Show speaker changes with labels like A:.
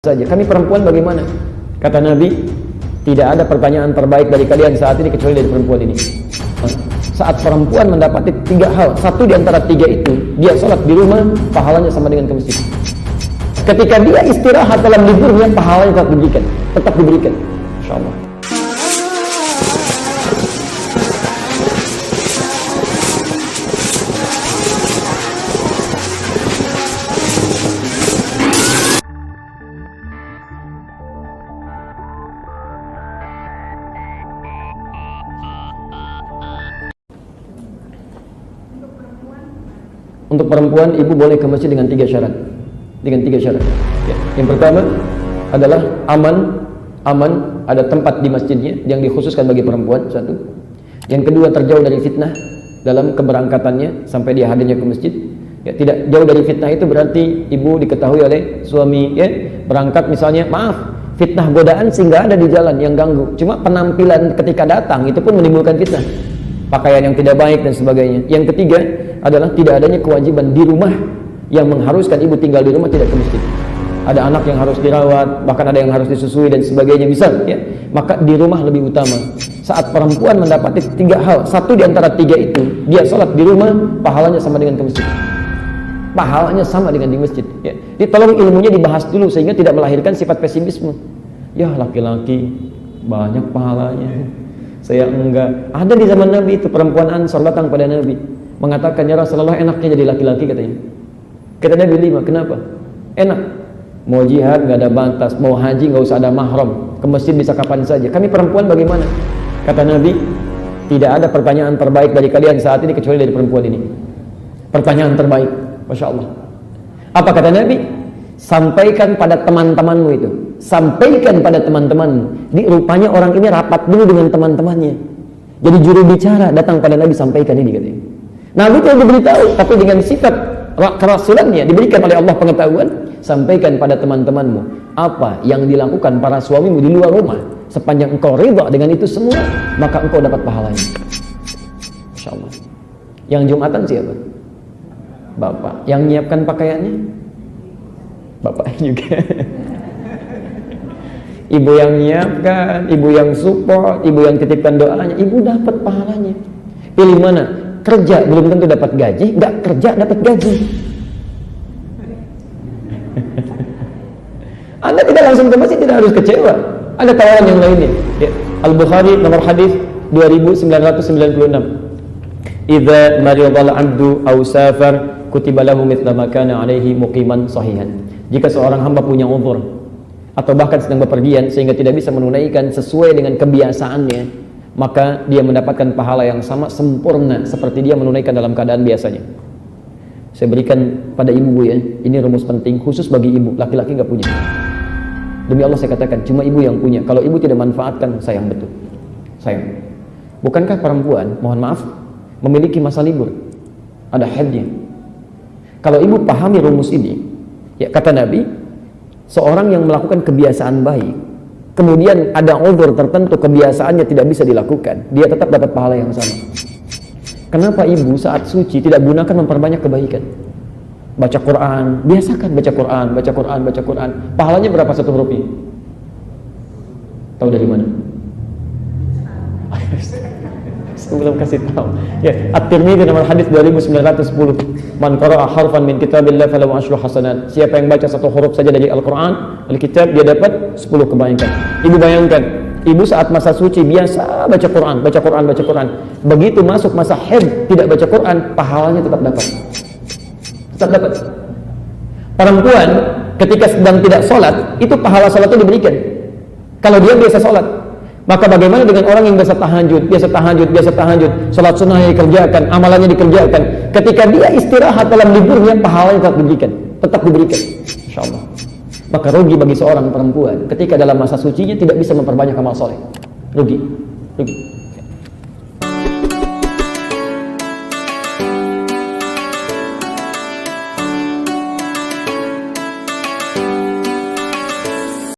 A: saja. Kami perempuan bagaimana? Kata Nabi, tidak ada pertanyaan terbaik dari kalian saat ini kecuali dari perempuan ini. Saat perempuan mendapati 3 hal, satu di antara 3 itu, dia sholat di rumah, pahalanya sama dengan ke masjid. Ketika dia istirahat dalam liburnya, pahalanya tetap diberikan. Insyaallah. Untuk perempuan, ibu boleh ke masjid dengan 3 syarat. Ya. Yang pertama adalah aman, ada tempat di masjidnya yang dikhususkan bagi perempuan, satu. Yang kedua, terjauh dari fitnah dalam keberangkatannya sampai dia hadirnya ke masjid. Ya, tidak jauh dari fitnah itu berarti ibu diketahui oleh suami, ya, berangkat misalnya, fitnah godaan sehingga ada di jalan yang ganggu. Cuma penampilan ketika datang itu pun menimbulkan fitnah. Pakaian yang tidak baik dan sebagainya. Yang ketiga adalah tidak adanya kewajiban di rumah yang mengharuskan ibu tinggal di rumah tidak ke masjid. Ada anak yang harus dirawat, bahkan ada yang harus disusui dan sebagainya, misal, ya, maka di rumah lebih utama. Saat perempuan mendapati 3 hal, satu di antara 3 itu, dia sholat di rumah, pahalanya sama dengan ke masjid. Pahalanya sama dengan di masjid. Ya. Jadi tolong ilmunya dibahas dulu sehingga tidak melahirkan sifat pesimisme. Ya, laki-laki banyak pahalanya, saya enggak. Ada di zaman Nabi itu perempuan Ansor datang pada Nabi mengatakan, ya Rasulullah, enaknya jadi laki-laki katanya. Kata Nabi, 5, kenapa? Enak, mau jihad gak ada batas, mau haji gak usah ada mahram, ke masjid bisa kapan saja. Kami perempuan bagaimana? Kata Nabi, tidak ada pertanyaan terbaik dari kalian saat ini kecuali dari perempuan ini. Pertanyaan terbaik, Masya Allah. Apa kata Nabi? Sampaikan pada teman-temanmu itu. Sampaikan pada teman-temanmu. Rupanya orang ini rapat dulu dengan teman-temannya. Jadi juru bicara datang pada Nabi, sampaikan ini katanya. Nabi tidak diberitahu, tapi dengan sifat kerasulannya diberikan oleh Allah pengetahuan. Sampaikan pada teman-temanmu apa yang dilakukan para suamimu di luar rumah. Sepanjang engkau ridha dengan itu semua, maka engkau dapat pahalanya. Insya Allah. Yang Jumatan siapa? Bapak. Yang menyiapkan pakaiannya? Bapak juga. Ibu yang menyiapkan, ibu yang support, ibu yang titipkan doanya, ibu dapat pahalanya. Pilih mana? Kerja belum tentu dapat gaji, nggak kerja dapat gaji. Anda tidak langsung ke masjid, tidak harus kecewa. Ada tawaran yang lainnya. Ya. Al-Bukhari nomor hadis 2996. Idza maridal 'abdu aw safar kutiba lahu mithla ma kana 'alaihi muqiman sahihan. Jika seorang hamba punya uzur atau bahkan sedang bepergian sehingga tidak bisa menunaikan sesuai dengan kebiasaannya, maka dia mendapatkan pahala yang sama sempurna seperti dia menunaikan dalam keadaan biasanya. Saya berikan pada ibu, ya, ini rumus penting khusus bagi ibu, laki-laki nggak punya. Demi Allah saya katakan, cuma ibu yang punya. Kalau ibu tidak manfaatkan, sayang betul, sayang. Bukankah perempuan, mohon maaf, memiliki masa libur, ada haidnya? Kalau ibu pahami rumus ini, ya, kata Nabi, seorang yang melakukan kebiasaan baik, kemudian ada uzur tertentu, kebiasaannya tidak bisa dilakukan, dia tetap dapat pahala yang sama. Kenapa ibu saat suci tidak gunakan memperbanyak kebaikan? Baca Quran, biasakan baca Quran. Pahalanya berapa satu huruf ini? Tahu dari mana? Sebelum kasih tahu. Ya, At-Tirmidzi nomor hadis 2910. Man qara'a harfan min kitabillah falahu asyru hasanat. Siapa yang baca satu huruf saja dari Al-Qur'an, Alkitab, dia dapat 10 kebaikan. Ibu bayangkan, ibu saat masa suci biasa baca Quran. Begitu masuk masa haid tidak baca Quran, pahalanya tetap dapat. Perempuan ketika sedang tidak sholat, itu pahala sholatnya diberikan. Kalau dia biasa sholat, maka bagaimana dengan orang yang biasa tahajud, sholat sunnah dikerjakan, amalannya dikerjakan. Ketika dia istirahat dalam liburnya, pahalanya tetap diberikan. Insyaallah. Maka rugi bagi seorang perempuan ketika dalam masa sucinya tidak bisa memperbanyak amal soleh. Rugi.